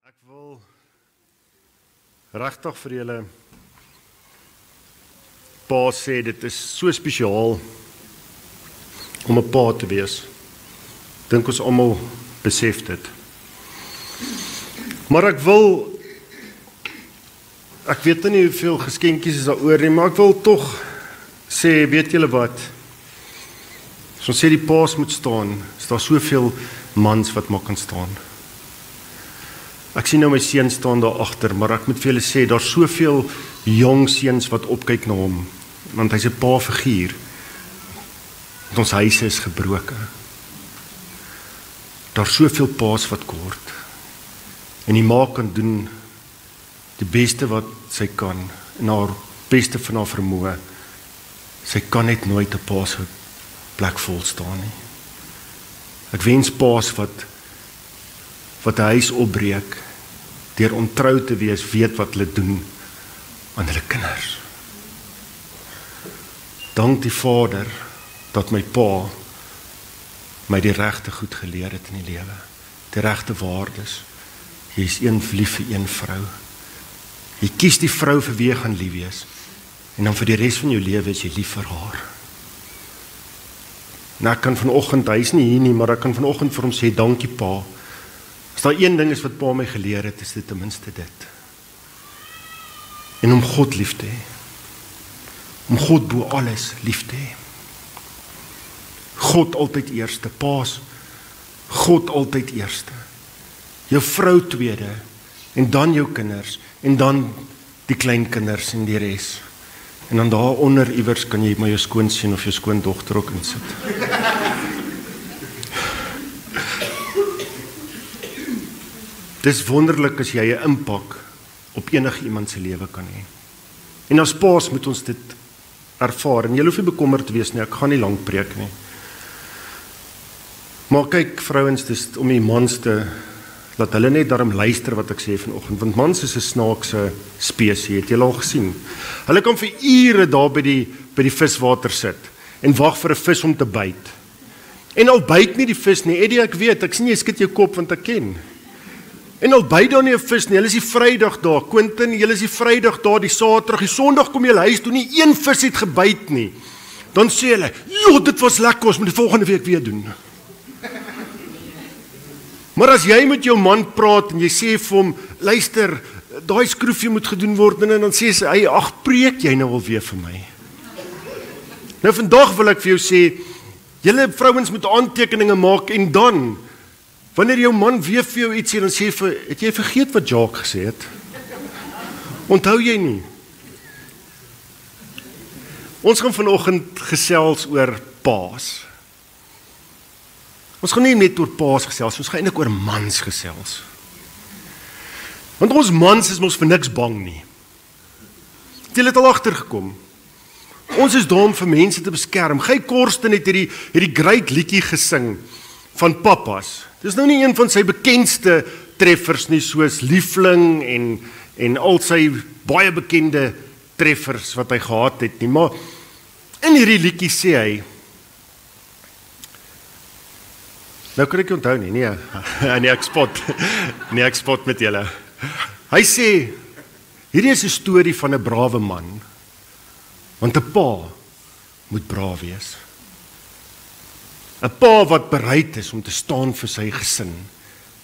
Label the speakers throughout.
Speaker 1: Ek wil regtig vir julle pa sê, dit is so spesiaal om 'n pa te wees. Dink ons almal besef dit. Maar ek weet nie hoeveel geskenkies is daar oor nie, maar ek wil tog sê, weet julle wat? As ons sê die paas moet staan, is daar soveel mans wat maar kan staan. Ek sien nou my seun staan daar agter, maar ek moet vir julle sê, daar's soveel jong seuns wat opkyk na hom, want hy's 'n pa-figuur. Want ons huise is gebroke. Daar's soveel paas wat kort. En die ma kan doen die beste wat sy kan, en haar beste van haar vermoë. Sy kan net nooit 'n pa se plek vol staan nie. Ek wens paas wat 'n huis opbreek, deur ontrou te wees, weet wat hulle doen aan hulle kinders. Dank die Vader, dat my pa my die regte goed geleer het in die lewe. Die regte waardes. Jy is lief vir een vrou. Jy kies die vrou vir wie jy gaan lief wees. En dan vir die res van jou lewe is jy lief vir haar. Nou ek kan vanoggend, hy is nie hier nie, maar ek kan vanoggend vir hom sê, dankie pa. As daar een ding is wat pa my geleer het, is dit ten minste dit. En om God lief te hê. Om God bo alles lief te hê. God altyd eerste, paas. God altyd eerste. Jou vrou tweede, en dan jou kinders, en dan die kleinkinders en die res. En dan daaronder iewers kan jy maar jou skoonseun of jou skoondogter ook insit. Dis wonderlik as jy 'n impak op enige iemand se lewe kan hê. En as paas moet ons dit ervaar. En jy hoef nie bekommerd te wees nie, ek gaan nie lank preek nie. Maar kyk vrouens, dis om die mans te laat hulle net daarom luister wat ek sê vanoggend, want mans is 'n snaakse spesie, het julle al gesien. Hulle kan vir ure daar by die viswater sit en wag vir 'n vis om te byt. En al byt nie die vis nie, Eddie, ek weet, ek sien jy skud jou kop want ek ken. En al byt daar nie 'n vis nie, hulle is die Vrydag daar, Quentin, julle is die Vrydag daar, die Saterdag, die Sondag kom julle huis toe, nie een vis het gebyt nie. Dan sê hulle, "Jo, dit was lekker, ons moet die volgende week weer doen." Maar as jy met jou man praat en jy sê vir hom, luister, daai skroefie moet gedoen word, en dan sê hy, ag, preek jy nou alweer vir my. Nou vandag wil ek vir jou sê, julle vrouens moet aantekeninge maak, en dan, wanneer jou man weer vir jou iets sê, dan sê hy, het jy vergeet wat Jacques gesê het? Onthou jy nie? Ons gaan vanoggend gesels oor paas. Ons gaan nie net oor paas gesels, ons gaan eintlik oor mans gesels. Want ons mans is mos vir niks bang nie. Het julle dit al agtergekom? Ons is daar om vir mense te beskerm. Guy Korsten het hierdie great liedjie gesing van pappas. Dis nou nie een van sy bekendste treffers nie, soos Liefling en al sy baie bekende treffers wat hy gehad het nie, maar in hierdie liedjie sê hy, nou kan ek onthou nie, nee, ek spot met julle. Hy sê, hierdie is 'n storie van 'n brawe man, want 'n pa moet braaf wees. 'n Pa wat bereid is om te staan vir sy gesin,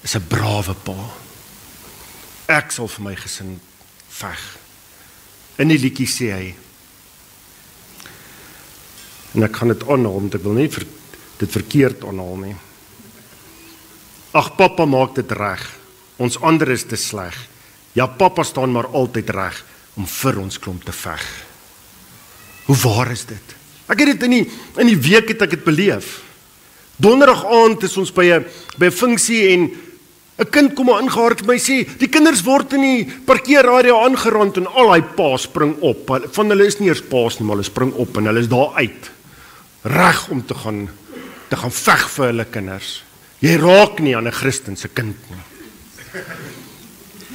Speaker 1: is 'n brawe pa. Ek sal vir my gesin veg. In die liedjie sê hy, en ek gaan dit aanhaal, want ek wil nie dit verkeerd aanhaal nie. Ag, pappa maak dit reg, ons ander is te sleg. Ja, pappa staan maar altyd reg, om vir ons klomp te veg. Hoe waar is dit? Ek het dit in die week het ek dit beleef. Donderdag aand is ons by 'n funksie, en 'n kind kom maar ingehard en my sê, die kinders word in die parkeerarea aangerand, en al die paas spring op. Van hulle is nie eers paas nie, maar hulle spring op, en hulle is daar uit. Reg om te gaan veg vir hulle kinders. Jy raak nie aan 'n Christen se kind nie.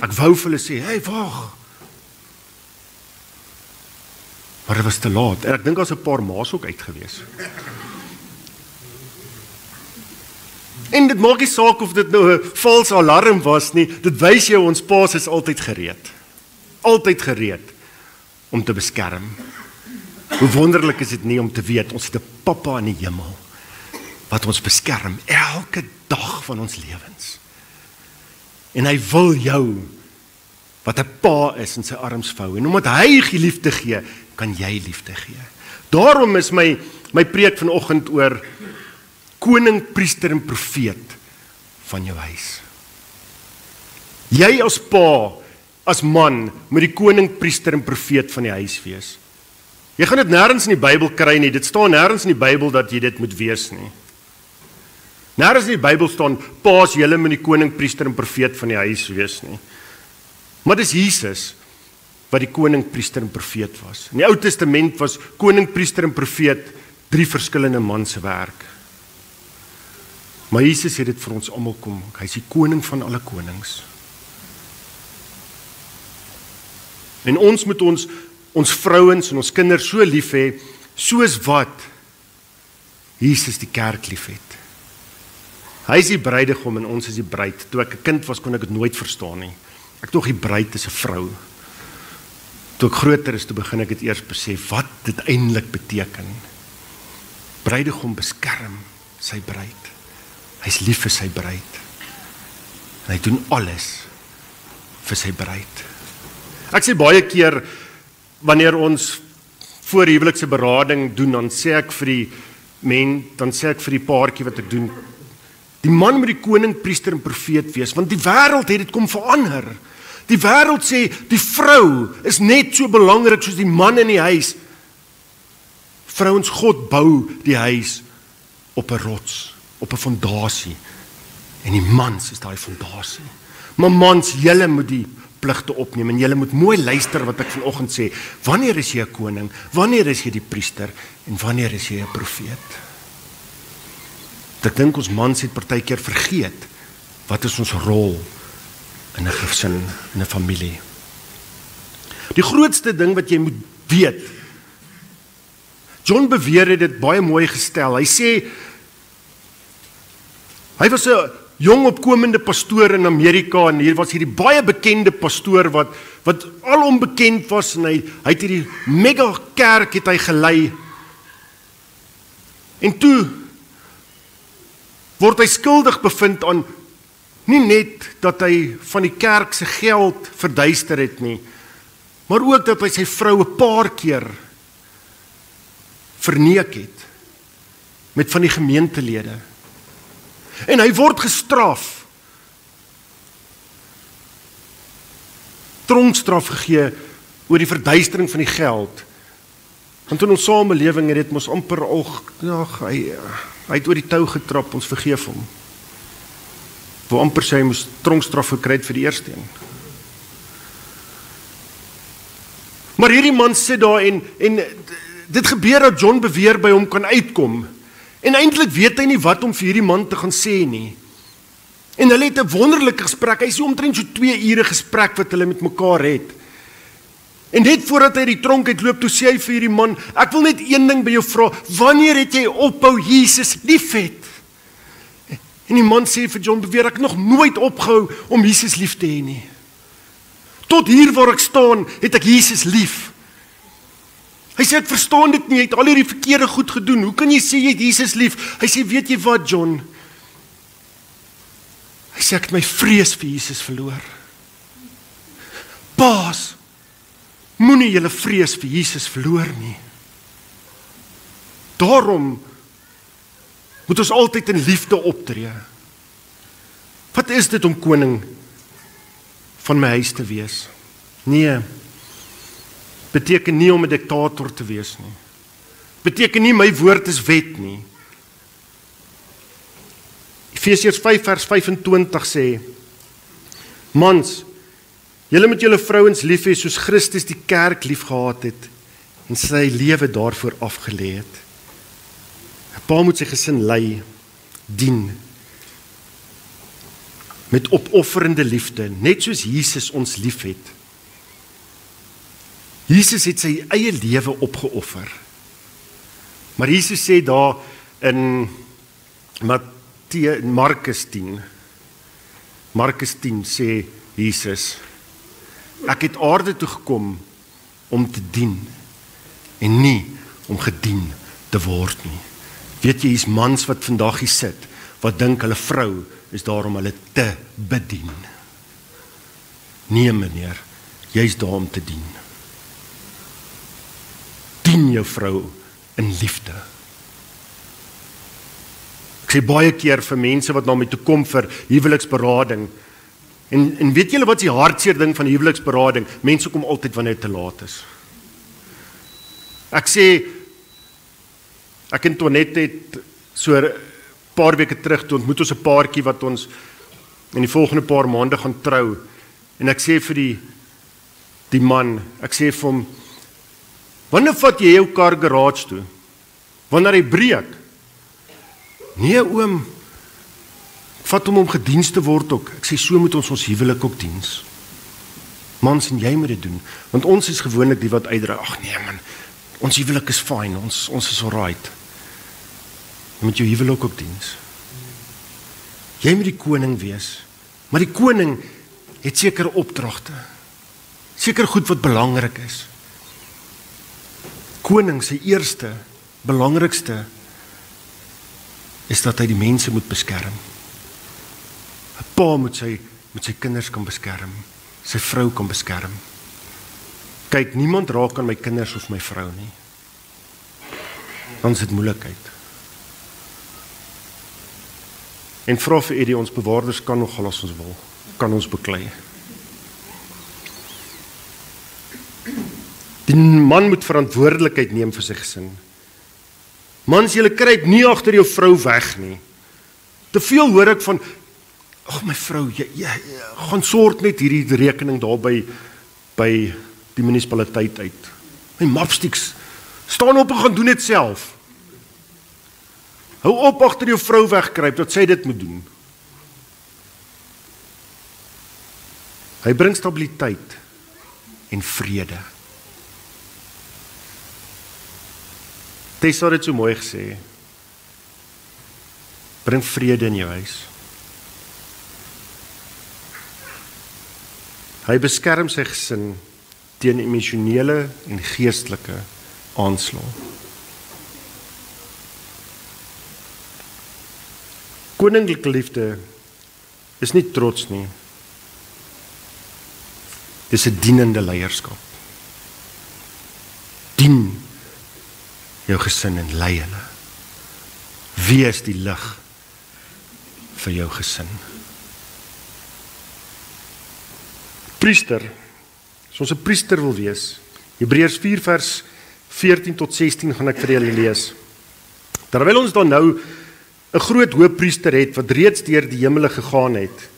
Speaker 1: Ek wou vir hulle sê, hey, wag. Maar dit was te laat. En ek dink daar's 'n paar ma's ook uit gewees. En dit maak nie saak of dit nou 'n valse alarm was nie, dit wys jou ons paas is altyd gereed. Altyd gereed om te beskerm. Hoe wonderlik is dit nie om te weet, ons het 'n Pappa in die hemel, wat ons beskerm, elke dag van ons lewens. En hy wil jou, wat 'n pa is, in sy arms vou. En omdat hy liefde gee, kan jy liefde gee. Daarom is my preek vanoggend oor koning, priester en profeet van jou huis. Jy as pa, as man, moet die koning, priester en profeet van die huis wees. Jy gaan dit nêrens in die Bybel kry nie, dit staan nêrens in die Bybel dat jy dit moet wees nie. Nêrens in die Bybel staan, paas julle moet die koning, priester en profeet van die huis wees nie. Maar dis Jesus wat die koning, priester en profeet was. In die Ou Testament was koning, priester en profeet 3 verskillende man se werk. Maar Jesus het dit vir ons almal kom. Hy is die koning van alle konings. En ons moet ons vrouens en ons kinders so lief hê, soos wat Jesus die kerk lief het. Hy is die bruidegom en ons is die bruid. Toe ek 'n kind was, kon ek dit nooit verstaan nie. Ek dink die bruid is 'n vrou. Toe ek groter is, toe begin ek dit eers besef wat dit eintlik beteken. Bruidegom beskerm sy bruid. Hy's lief vir sy bruid. En hy doen alles vir sy bruid. Ek sê baie keer wanneer ons voor huwelikse berading doen, dan sê ek vir die paartjie wat ek doen, die man moet die koning, priester en profeet wees, want die wêreld het dit kom verander. Die wêreld sê, die vrou is net so belangrik soos die man in die huis. Vrouens, God bou die huis op 'n rots, op 'n fondasie, en die mans is daai fondasie. Maar mans, julle moet die pligte opneem, en julle moet mooi luister wat ek vanoggend sê. Wanneer is jy 'n koning? Wanneer is jy die priester? En wanneer is jy 'n profeet? Ek dink ons mans het partykeer vergeet, wat is ons rol in 'n gesin, in 'n familie. Die grootste ding wat jy moet weet, John Bevere het dit baie mooi gestel. Hy sê, hy was 'n jong opkomende pastoor in Amerika, en hier was hierdie baie bekende pastoor wat al onbekend was, en hy het hierdie mega kerk het hy gelei. En toe word hy skuldig bevind aan nie net dat hy van die kerk se geld verduister het nie, maar ook dat hy sy vrou 'n paar keer verneek het met van die gemeentelede. En hy word gestraf. Tronkstraf gegee oor die verduistering van die geld. Want in ons samelewing het dit mos amper hy het oor die tou getrap, ons vergeef hom. Waar amper sê hy moes tronkstraf gekry het vir die eerste een. Maar hierdie man sit daar en dit gebeur dat John Bevere by hom kan uitkom. En eintlik weet hy nie wat om vir hierdie man te gaan sê nie. En hulle het 'n wonderlike gesprek. Hy sê omtrent so 2 ure gesprek wat hulle met mekaar het. En net voordat hy die tronk uitloop, toe sê hy vir hierdie man, ek wil net een ding by jou vra, wanneer het jy ophou Jesus liefhet? En die man sê vir John Bevere, ek het nog nooit opgehou om Jesus lief te hê nie. Tot hier waar ek staan, het ek Jesus lief. Hy sê, ek verstaan dit nie, hy het al hierdie verkeerde goed gedoen, hoe kan jy sê jy het Jesus lief? Hy sê, weet jy wat, John? Hy sê, ek het my vrees vir Jesus verloor. Paas, moenie julle vrees vir Jesus verloor nie. Daarom moet ons altyd in liefde optree. Wat is dit om koning van my huis te wees? Nee, beteken nie om 'n diktator te wees nie. Beteken nie my woord is wet nie. Efesiërs 5 vers 25 sê, mans, julle moet julle vrouens lief hê soos Christus die kerk lief gehad het en sy lewe daarvoor afgelê het. 'n Pa moet sy gesin lei, dien met opofferende liefde, net soos Jesus ons liefhet. Jesus het sy eie lewe opgeoffer. Maar Jesus sê daar in Markus 10. Markus 10 sê Jesus, ek het aarde toe gekom om te dien en nie om gedien te word nie. Weet jy, hier's mans wat vandag hier sit, wat dink hulle vrou is daar om hulle te bedien. Nee meneer, jy's daar om te dien. Dien jou vrou in liefde. Ek sê baie keer vir mense wat na my toe kom vir huweliksberading, en weet julle wat is die hartseer ding van huweliksberading? Mense kom altyd wanneer dit te laat is. Ek sê, ek en Tonet het so 'n paar weke terug, toe ontmoet ons 'n paartjie wat ons in die volgende paar maande gaan trou, en ek sê vir die man, ek sê vir hom, wanneer vat jy jou kar garage toe? Wanneer hy breek? Nee oom, ek vat hom om gediens te word ook. Ek sê, so moet ons huwelik ook diens. Mans, en jy moet dit doen, want ons is gewoonlik die wat uitdra, ag nee man, ons huwelik is fyn, ons is alright. Jy moet jou huwelik ook diens. Jy moet die koning wees, maar die koning het sekere opdragte, seker goed wat belangrik is. Koning sy eerste, belangrikste, is dat hy die mense moet beskerm. 'n Pa moet sy kinders kan beskerm, sy vrou kan beskerm. Kyk, niemand raak aan my kinders of my vrou nie. Dan is dit moeilikheid. En vra vir Eddie, ons bewaarders kan nogal as ons wil, kan ons beklei. Die man moet verantwoordelikheid neem vir sy gesin. Mans, julle kruip nie agter jou vrou weg nie. Te veel hoor ek van, ag my vrou, jy gaan sort net hierdie rekening daar by die munisipaliteit uit. My mapsticks, staan op en gaan doen dit self. Hou op agter jou vrou wegkruip, dat sy dit moet doen. Hy bring stabiliteit en vrede. Tessa het dit so mooi gesê. Bring vrede in jou huis. Hy beskerm sy gesin teen emosionele en geestelike aanslag. Koninklike liefde is nie trots nie. Dis 'n dienende leierskap. Dien jou gesin en lei hulle. Wees die lig vir jou gesin. Priester, as ons 'n priester wil wees, Hebreërs 4 vers 14 tot 16 gaan ek vir julle lees. Terwyl ons dan nou 'n groot hoëpriester het wat reeds deur die hemele gegaan het,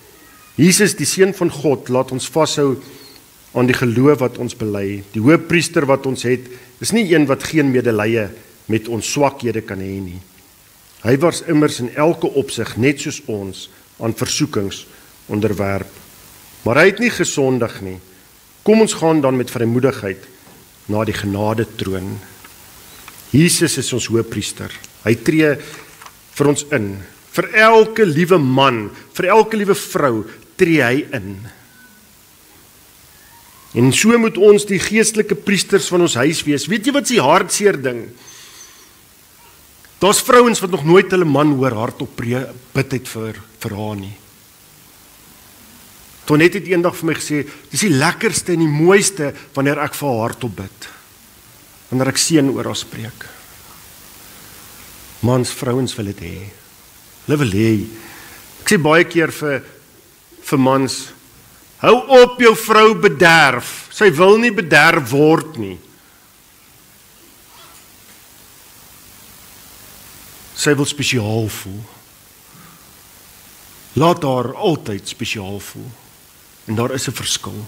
Speaker 1: Jesus die seun van God, laat ons vashou aan die geloof wat ons bely. Die hoëpriester wat ons het, is nie een wat geen medelee met ons swakhede kan hê nie. Hy was immers in elke opsig net soos ons aan versoekings onderwerp, maar hy het nie gesondig nie. Kom ons gaan dan met vrymoedigheid na die genade troon. Jesus is ons hoëpriester. Hy tree vir ons in. Vir elke liewe man, vir elke liewe vrou tree hy in. En so moet ons die geestelike priesters van ons huis wees. Weet jy wat is die hartseer ding? Daar's vrouens wat nog nooit hulle man hoor hardop bid het vir haar nie. Tonet het eendag vir my gesê, dis die lekkerste en die mooiste wanneer ek vir haar hardop bid. Wanneer ek seën oor haar spreek. Mans, vrouens wil dit hê. Hulle wil hê. Ek sê baie keer vir mans, hou op jou vrou bederf. Sy wil nie bederf word nie. Sy wil spesiaal voel. Laat haar altyd spesiaal voel. En daar is 'n verskil.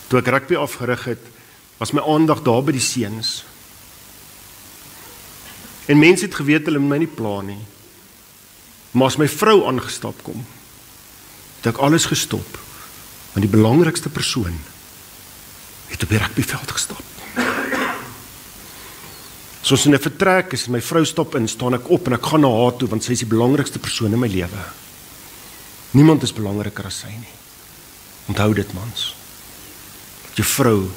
Speaker 1: Toe ek rugby afgerig het, was my aandag daar by die seuns. En mense het geweet hulle moet my nie pla nie. Maar as my vrou aangestap kom, het ek alles gestop, want die belangrikste persoon het op die rugbyveld gestap. As ons in 'n vertrek is en my vrou stap in, staan ek op en ek gaan na haar toe, want sy is die belangrikste persoon in my lewe. Niemand is belangriker as sy nie. Onthou dit, mans. Dat jou vrou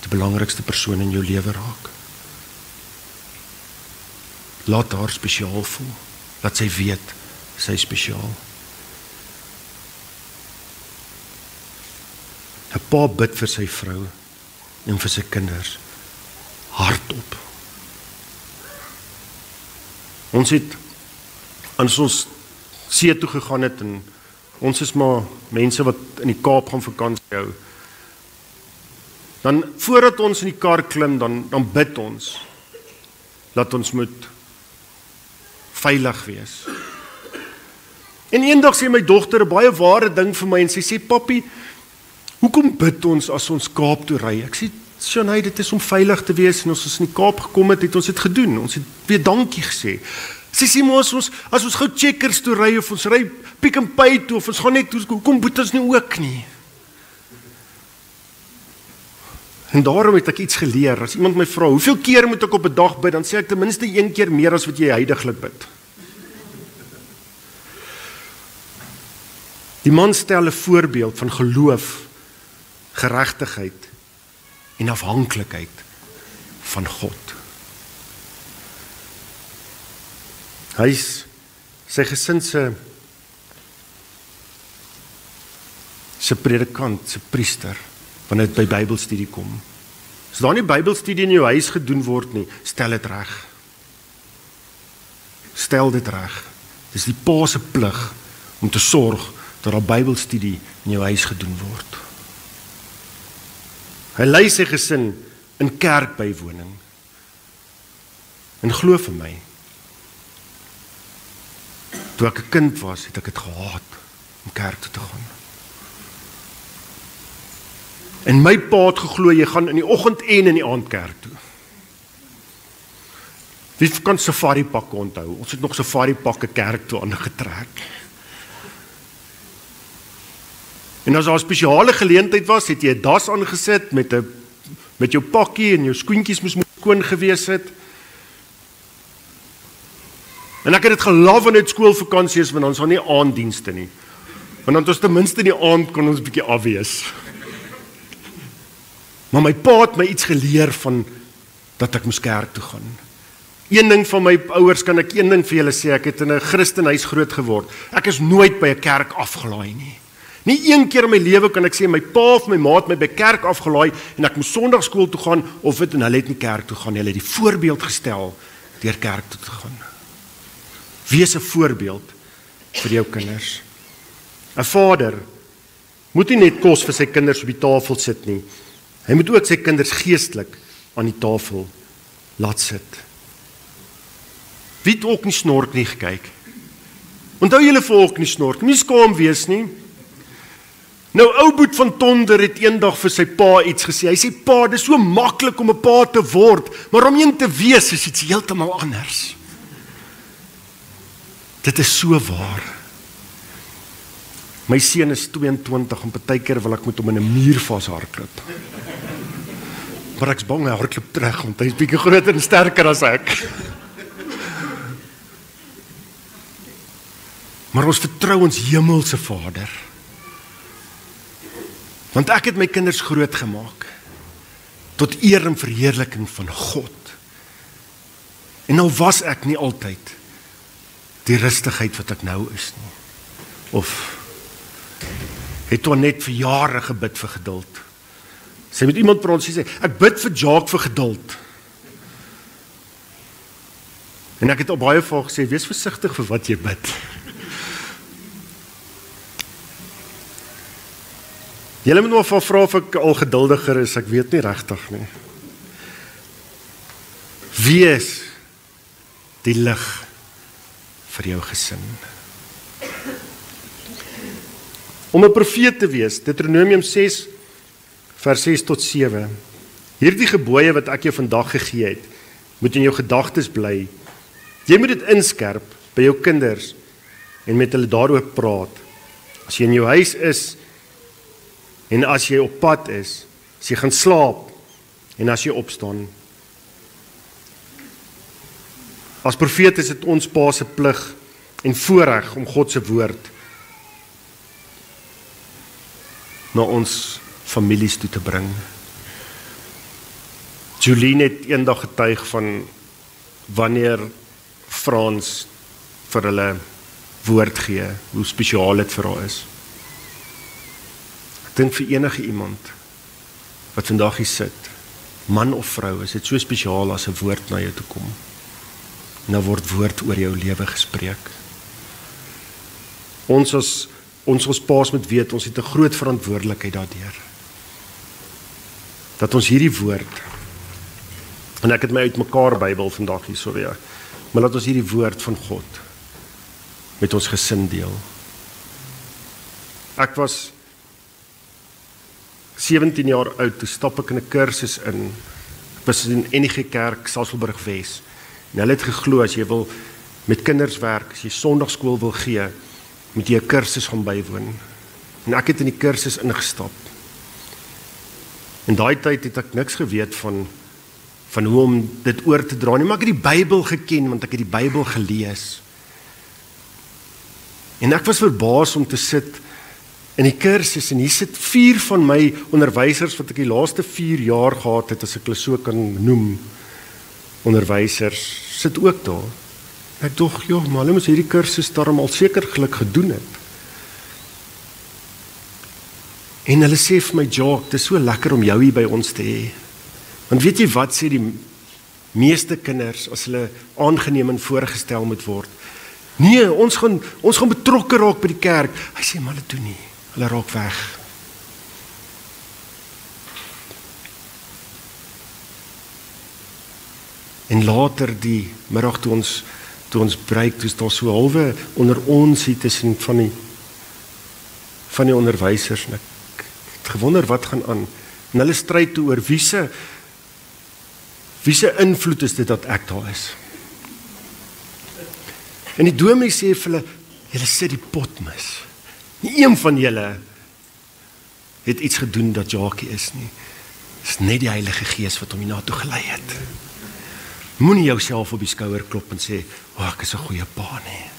Speaker 1: die belangrikste persoon in jou lewe raak. Laat haar spesiaal voel. Laat sy weet, sy is spesiaal. 'n Pa bid vir sy vrou en vir sy kinders hardop. Ons het, as ons see toe gegaan het, en ons is maar mense wat in die Kaap gaan vakansie hou, dan voordat ons in die kar klim, dan bid ons, dat ons moet veilig wees. En eendag sê my dogter 'n baie ware ding vir my, en sy sê, papi, hoekom bid ons as ons Kaap toe ry? Ek sê, Sjanay, dit is om veilig te wees, en as ons in die Kaap gekom het, het ons dit gedoen, ons het weer dankie gesê. Sy sê, maar as ons gou Checkers toe ry, of ons ry Pick n Pay toe, of ons gaan net, hoekom bid ons nie ook nie? En daarom het ek iets geleer, as iemand my vra, hoeveel keer moet ek op 'n dag bid, dan sê ek ten minste 1 keer meer as wat jy heiliglik bid. Die man stel 'n voorbeeld van geloof, geregtigheid en afhanklikheid van God. Hy is sy gesin se predikant, se priester, wanneer dit by Bybelstudie kom. As daar nie Bybelstudie in jou huis gedoen word nie, stel dit reg. Stel dit reg. Dis die pa se plig om te sorg dat daar Bybelstudie in jou huis gedoen word. Hy lei sy gesin in kerkbywoning. En glo vir my, toe ek 'n kind was, het ek dit gehaat om kerk toe te gaan. En my pa het geglo, jy gaan in die oggend en in die aand kerk toe. Wie kan safari pakke onthou? Ons het nog safari pakke kerk toe aangetrek. En as daar 'n spesiale geleentheid was, het jy 'n das aangesit met jou pakkie en jou skoentjies moes skoon gewees het. En ek het dit gelaf wanneer dit skoolvakansie is, want ons het nie aanddienste nie. Want dan ons ten minste in die aand kon ons 'n bietjie afwees. Maar my pa het my iets geleer van dat ek moes kerk toe gaan. Een ding van my ouers kan ek een ding vir julle sê, ek het in 'n Christenhuis groot geword. Ek is nooit by 'n kerk afgelaai nie. Nie een keer in my lewe kan ek sê my pa of my ma het my by kerk afgelaai en ek moes Sondagskool toe gaan of dit en hulle het nie kerk toe gaan. Hulle het die voorbeeld gestel deur kerk toe te gaan. Wees 'n voorbeeld vir jou kinders. 'n Vader moet nie net kos vir sy kinders op die tafel sit nie. Hy moet ook sy kinders geestelik aan die tafel laat sit. Wie het ook nie snork nie gekyk? Onthou julle vir ook nie snork, nie skaam wees nie. Nou ou Boet van Tonder het eendag vir sy pa iets gesê. Hy sê, pa, dis so maklik om 'n pa te word, maar om een te wees is iets heeltemal anders. Dit is so waar. My seun is 22 en partykeer wil ek met hom in 'n muur vashardloop. Maar ek's bang hy hardloop terug want hy's bietjie groter en sterker as ek. Maar ons vertrou ons hemelse Vader. Want ek het my kinders groot gemaak tot eer en verheerliking van God. En nou was ek nie altyd die rustigheid wat ek nou is nie. Of het toe net vir jare gebid vir geduld. Sy met iemand praat, sy sê, ek bid vir Jacques vir geduld. En ek het al baie vaak gesê, wees versigtig vir wat jy bid. Julle moet maar vra of ek al geduldiger is, ek weet nie regtig nie. Wees die lig vir jou gesin. Om 'n profeet te wees, Deuteronomium 6 vers 6 tot 7. Hierdie gebooie wat ek jou vandag gegee het, moet in jou gedagtes bly. Jy moet dit inskerp by jou kinders en met hulle daaroor praat. As jy in jou huis is en as jy op pad is, as jy gaan slaap en as jy opstaan. As profeet is dit ons pa se plig en voorreg om God se woord na ons families toe te bring. Jolien het eendag getuig van wanneer Frans vir hulle woord gee, hoe spesiaal dit vir haar is. Ek dink vir enige iemand wat vandag hier sit, man of vrou, is dit so spesiaal as 'n woord na jou toe kom. En dan word woord oor jou lewe gespreek. Ons as paas moet weet, ons het 'n groot verantwoordelikheid daardeur. Dat ons hierdie woord, en ek het my uitmekaar Bybel vandag hier, sorry, maar dat ons hierdie woord van God met ons gesin deel. Ek was 17 jaar oud, toe stap ek in 'n kursus in. Ek was in NG Kerk, Sasolburg Wes. En hulle het geglo, as jy wil met kinders werk, as jy sondagskool wil gee, moet jy 'n kursus gaan bywoon. En ek het in die kursus ingestap. En daai tyd het ek niks geweet van hoe om dit oor te dra nie, maar ek het die Bybel geken, want ek het die Bybel gelees. En ek was verbaas om te sit in die kursus, en hier sit 4 van my onderwysers, wat ek die laaste 4 jaar gehad het, as ek hulle so kan noem, onderwysers, sit ook daar. Ek dog, maar hulle moes hierdie kursus daarom al sekerlik gedoen het. En hulle sê vir my, Jacques, dit is so lekker om jou hier by ons te hê. Want weet jy wat sê die meeste kinders, as hulle aangeneem en voorgestel moet word? Nee, ons gaan betrokke raak by die kerk. Hy sê, maar hulle doen nie. Hulle raak weg. En later die middag toe ons breek, toe is daar so halwe onder ons hier tussen van die onderwysers. En ek het gewonder wat gaan aan. En hulle stryd toe oor wie se invloed is dit dat ek daar is. En die dominee sê vir hulle, julle sit die pot mis. Nie een van julle het iets gedoen dat Jackie is nie. Dit is net die Heilige Gees wat hom hiernatoe gelei het. Moenie jouself op die skouer klop en sê, ek is 'n goeie pa nie.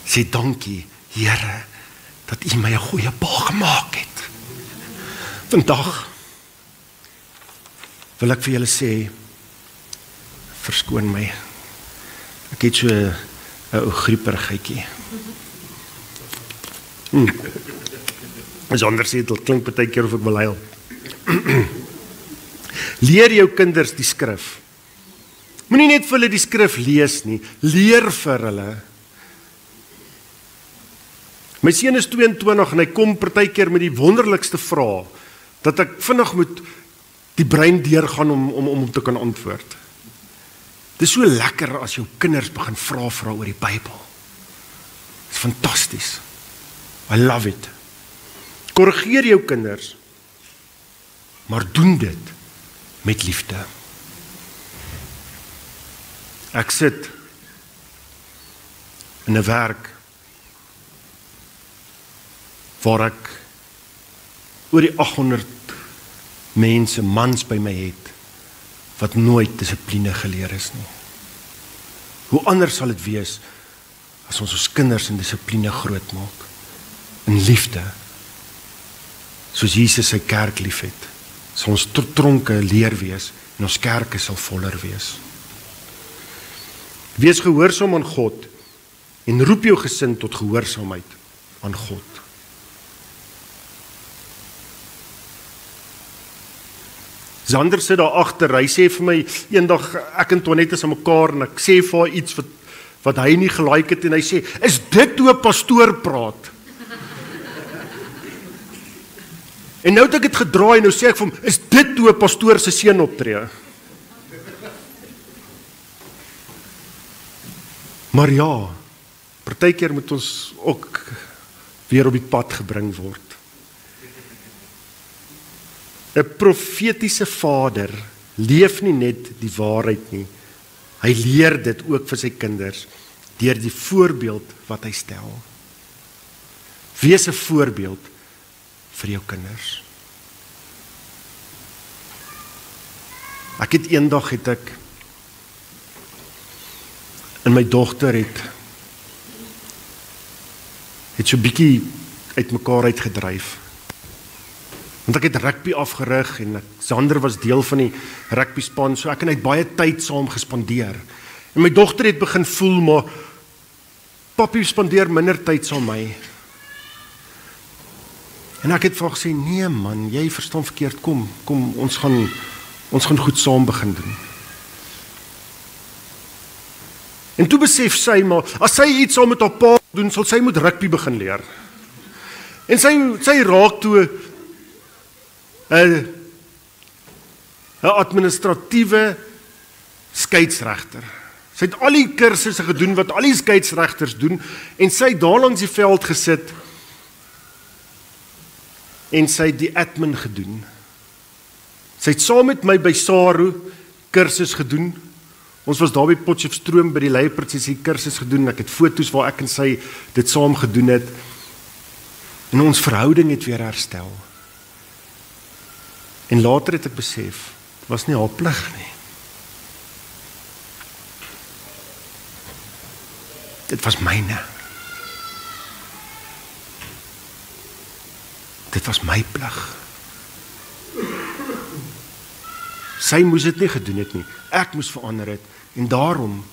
Speaker 1: Sê dankie, Here, dat U my 'n goeie pa gemaak het. Vandag wil ek vir julle sê, verskoon my. Ek het so 'n ou grieperigheidjie. As anders sê, dit klink baie keer of ek wil huil. Leer jou kinders die skrif. Moenie net vir hulle die skrif lees nie, leer vir hulle. My seun is 22 en hy kom partykeer met die wonderlikste vrae, dat ek vinnig moet die brein deurgaan om te kan antwoord. Dit is so lekker as jou kinders begin vra oor die Bybel. Dit is fantasties. I love it. Korrigeer jou kinders, maar doen dit met liefde. Ek sit in 'n werk waar ek oor die 800 mense, mans by my het, wat nooit dissipline geleer is nie. Hoe anders sal dit wees as ons kinders in dissipline grootmaak, in liefde, soos Jesus sy kerk liefhet, sal ons tronke leer wees en ons kerke sal voller wees. Wees gehoorsaam aan God en roep jou gesin tot gehoorsaamheid aan God. Zander sit daar agter, hy sê vir my, eendag, ek en Tonet is aan mekaar, en ek sê vir haar iets wat hy nie gelike het, en hy sê, is dit hoe 'n pastoor praat? En nou het ek dit gedraai, en nou sê ek vir hom, is dit hoe 'n pastoor se seun optree? Maar ja, partykeer moet ons ook weer op die pad gebring word. 'n profetiese vader leef nie net die waarheid nie, hy leer dit ook vir sy kinders, deur die voorbeeld wat hy stel. Wees 'n voorbeeld vir jou kinders. Eendag het ek En my dogter het so bietjie uit mekaar uitgedryf. Want ek het rugby afgerig en Sander was deel van die rugby span, so ek en hy het baie tyd saam gespandeer. En my dogter het begin voel, maar papi spandeer minder tyd saam my. En ek het vir haar gesê, nee man, jy verstaan verkeerd, kom, ons gaan goed saam begin doen. En toe besef sy, maar as sy iets saam met haar pa doen, sal sy moet rugby begin leer. En sy raak toe 'n administratiewe skeieregter. Sy het al die kursusse gedoen wat al die skeieregters doen, en sy het daar langs die veld gesit, en sy het die admin gedoen. Sy het saam met my by Saru kursus gedoen. Ons was daar by Potchefstroom by die Leopards, sy het die kursus gedoen, ek het foto's waar ek en sy dit saam gedoen het, en ons verhouding het weer herstel. En later het ek besef, dit was nie haar plig nie. Dit was myne. Dit was my plig. Sy moes dit nie gedoen het nie. Ek moes verander het. En daarom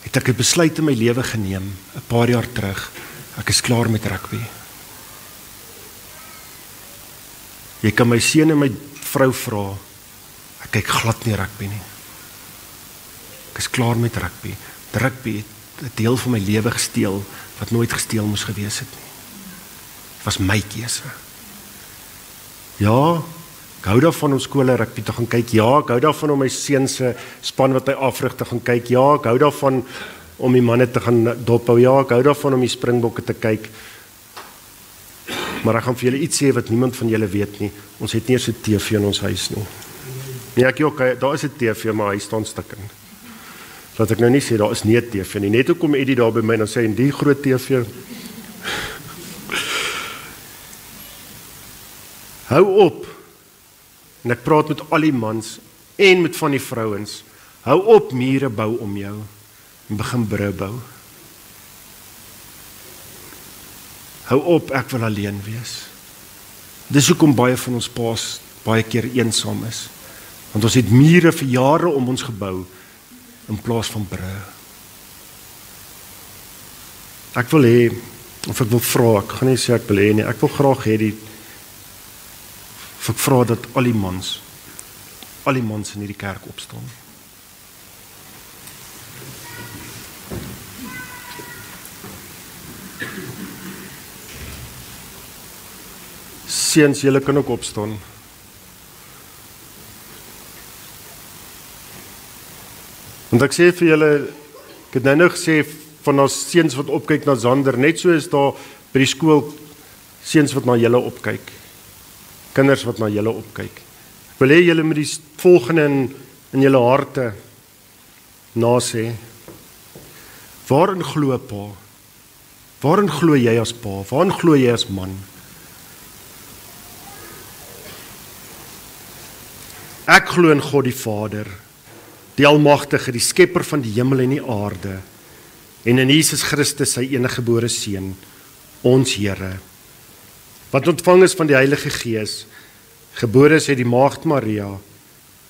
Speaker 1: het ek 'n besluit in my lewe geneem, 'n paar jaar terug. Ek is klaar met rugby. Jy kan my seun en my vrou vra, ek kyk glad nie rugby nie. Ek is klaar met rugby. Rugby het 'n deel van my lewe gesteel, wat nooit gesteel moes gewees het nie. Dit was my keuse. Ja, ek hou daarvan om skole rugby te gaan kyk. Ja, ek hou daarvan om my seun se span wat hy afrig te gaan kyk. Ja, ek hou daarvan om die manne te gaan dophou. Ja, ek hou daarvan om die Springbokke te kyk. Maar ek gaan vir julle iets sê wat niemand van julle weet nie. Ons het nie eens 'n TV in ons huis nie. Nee, okay, daar is 'n TV, maar hy staan stukkend. Laat ek nou nie sê daar is nie 'n TV nie. Net hoekom Eddie daar by my en sê en die groot TV. Hou op. En ek praat met al die mans en met van die vrouens. Hou op mure bou om jou en begin brûe bou. Hou op, ek wil alleen wees. Dis hoekom baie van ons paas baie keer eensaam is. Want ons het mure vir jare om ons gebou in plaas van brûe. Ek wil hê, of ek wil vra, ek gaan nie sê ek wil hê nie, ek wil graag hê of ek vra dat al die mans in hierdie kerk opstaan. Seuns, julle kan ook opstaan. Want ek sê vir julle, ek het nou gesê van ons seuns wat opkyk na Zander, net so is daar by die skool seuns wat na julle opkyk. Kinders wat na julle opkyk. Ek wil hê julle moet die volgende in julle harte nasê. Waarin glo pa? Waarin glo jy as pa? Waarin glo jy as man? Ek glo in God die Vader, die Almagtige, die skepper van die hemel en die aarde, en in Jesus Christus sy eniggebore seun, ons Here, wat ontvang is van die Heilige Gees, gebore is uit die maagd Maria,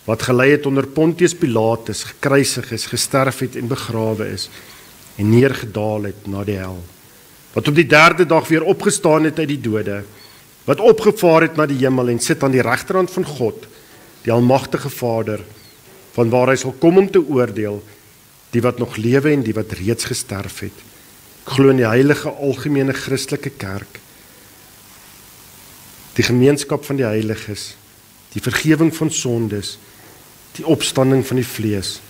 Speaker 1: wat gelei het onder Pontius Pilatus, gekruisig is, gesterf het en begrawe is, en neergedaal het na die hel, wat op die 3de dag weer opgestaan het uit die dode, wat opgevaar het na die hemel en sit aan die regterhand van God, die Almagtige Vader, van waar hy sal kom om te oordeel, die wat nog lewe en die wat reeds gesterf het. Ek glo in die heilige algemene Christelike kerk, die gemeenskap van die heiliges, die vergewing van sondes, die opstanding van die vlees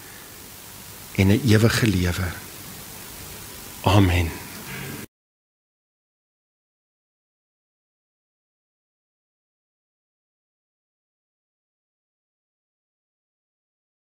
Speaker 1: en 'n ewige lewe. Amen.